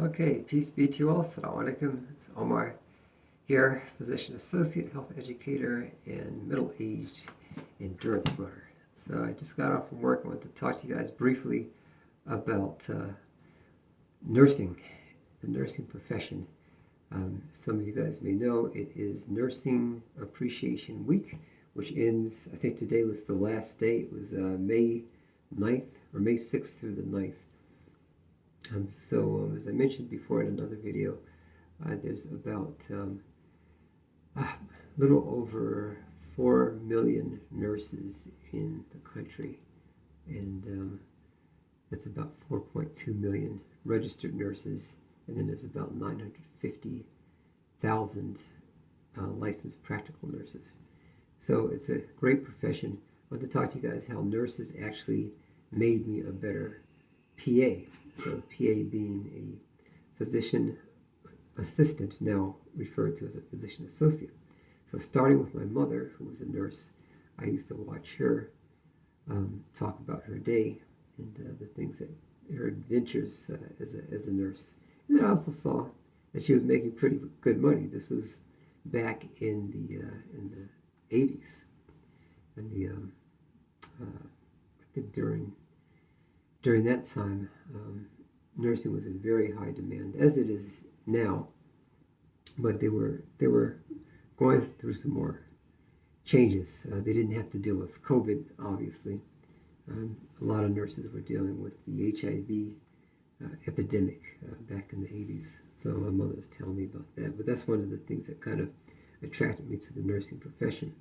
Okay, peace be to you all. Assalamualaikum. It's Omar here, physician associate, health educator, and middle-aged endurance runner. So I just got off from work. I want to talk to you guys briefly about nursing, the nursing profession. Some of you guys may know it is Nursing Appreciation Week, which ends, I think today was the last day. It was May 9th or May 6th through the 9th. As I mentioned before in another video, there's about a little over 4 million nurses in the country, and that's about 4.2 million registered nurses, and then there's about 950,000 licensed practical nurses. So it's a great profession. I want to talk to you guys how nurses actually made me a better PA. So PA being a physician assistant, now referred to as a physician associate. So starting with my mother, who was a nurse, I used to watch her talk about her day and the things that her adventures as a nurse. And then I also saw that she was making pretty good money. This was back in the 80s, and I think during that time, nursing was in very high demand, as it is now. But they were going through some more changes. They didn't have to deal with COVID, obviously. A lot of nurses were dealing with the HIV epidemic back in the 80s. So my mother was telling me about that. But that's one of the things that kind of attracted me to the nursing profession.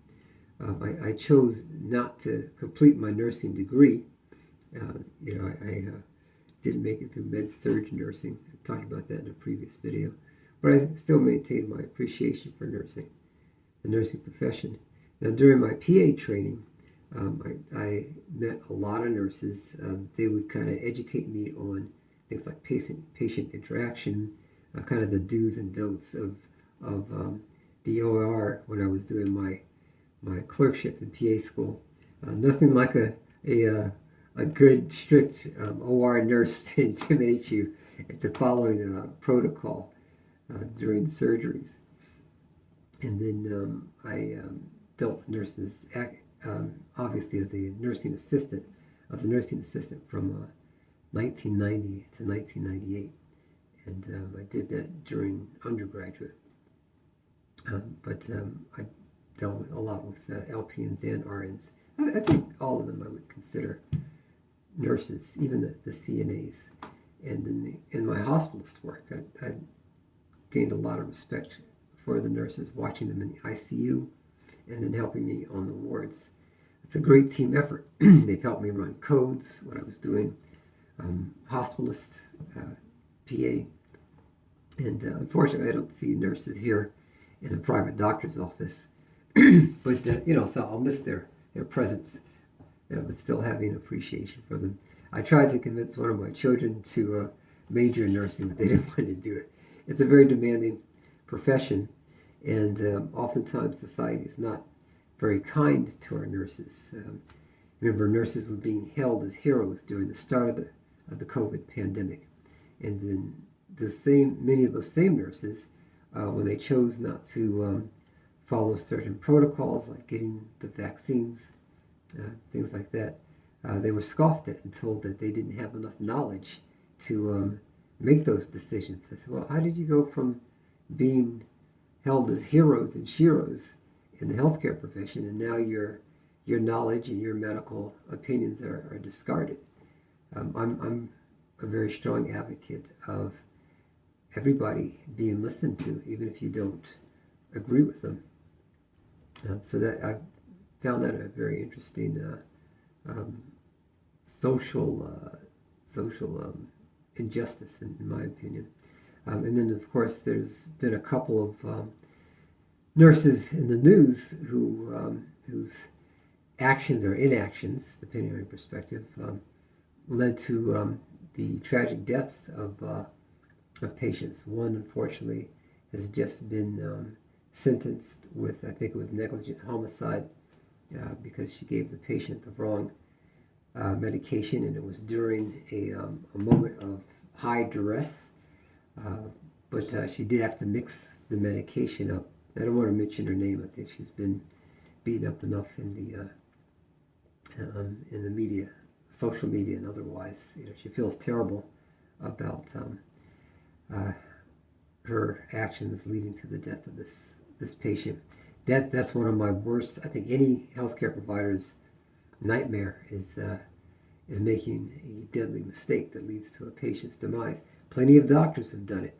I chose not to complete my nursing degree. I didn't make it through med-surg nursing. I talked about that in a previous video. But I still maintained my appreciation for nursing, the nursing profession. Now, during my PA training, I met a lot of nurses. They would kind of educate me on things like patient interaction, kind of the do's and don'ts of the OR when I was doing my clerkship in PA school. Nothing like a good, strict OR nurse to intimidate you into following a protocol during surgeries. And then I dealt with nurses, obviously, as a nursing assistant. I was a nursing assistant from 1990 to 1998, and I did that during undergraduate. But I dealt with a lot with LPNs and RNs. I think all of them I would consider nurses, even the CNAs. And in my hospitalist work, I gained a lot of respect for the nurses, watching them in the ICU and then helping me on the wards. It's a great team effort. They've helped me run codes, what I was doing, hospitalist, PA. And unfortunately, I don't see nurses here in a private doctor's office. But, so I'll miss their presence, but still having appreciation for them. I tried to convince one of my children to major in nursing, but they didn't want to do it. It's a very demanding profession, and oftentimes society is not very kind to our nurses. Remember, nurses were being hailed as heroes during the start of the COVID pandemic, and then many of those same nurses, when they chose not to follow certain protocols like getting the vaccines, things like that, they were scoffed at and told that they didn't have enough knowledge to make those decisions. I said, well, how did you go from being held as heroes and sheroes in the healthcare profession, and now your knowledge and your medical opinions are discarded? I'm a very strong advocate of everybody being listened to, even if you don't agree with them. So that I found that a very interesting social injustice, in my opinion. And then, of course, there's been a couple of nurses in the news whose actions or inactions, depending on your perspective, led to the tragic deaths of patients. One, unfortunately, has just been sentenced with, I think it was negligent homicide, because she gave the patient the wrong medication, and it was during a moment of high duress. But she did have to mix the medication up. I don't want to mention her name. I think she's been beaten up enough in the media, social media, and otherwise. She feels terrible about her actions leading to the death of this patient. That's one of my worst. I think any healthcare provider's nightmare is making a deadly mistake that leads to a patient's demise. Plenty of doctors have done it.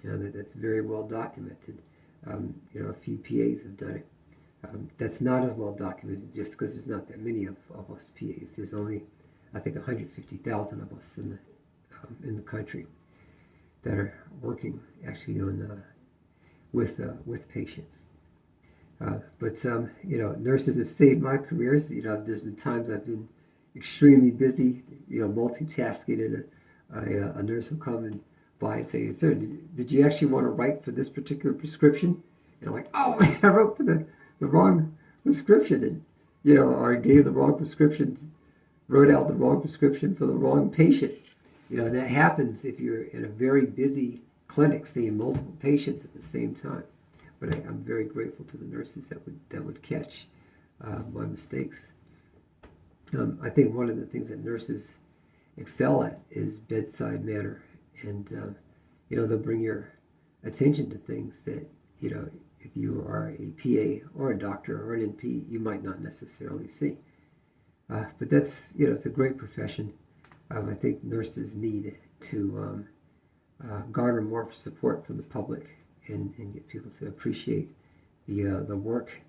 That's very well documented. A few PAs have done it. That's not as well documented just because there's not that many of us PAs. There's only, I think, 150,000 of us in the country that are working actually on with patients. But nurses have saved my careers. There's been times I've been extremely busy, multitasking, and a nurse will come and by and say, "Sir, did you actually want to write for this particular prescription?" And I'm like, "Oh man, I wrote for the wrong prescription," and or I gave the wrong prescription, wrote out the wrong prescription for the wrong patient. And that happens if you're in a very busy clinic seeing multiple patients at the same time. But I'm very grateful to the nurses that would catch my mistakes. I think one of the things that nurses excel at is bedside manner, and they'll bring your attention to things that if you are a PA or a doctor or an NP, you might not necessarily see. But that's it's a great profession. I think nurses need to garner more support from the public and get people to appreciate the work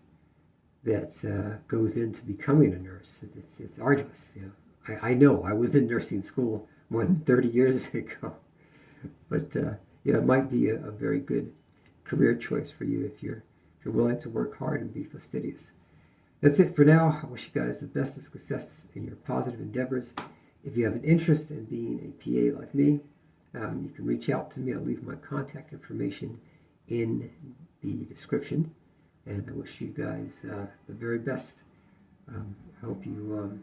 that goes into becoming a nurse. It's arduous. I know I was in nursing school more than 30 years ago, but it might be a very good career choice for you if you're willing to work hard and be fastidious. That's it for now. I wish you guys the best of success in your positive endeavors. If you have an interest in being a PA like me, you can reach out to me. I'll leave my contact information in the description. And I wish you guys the very best. I hope you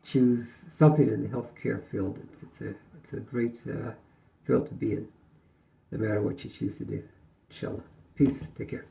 choose something in the healthcare field. It's a great field to be in, no matter what you choose to do. Inshallah. Peace. Take care.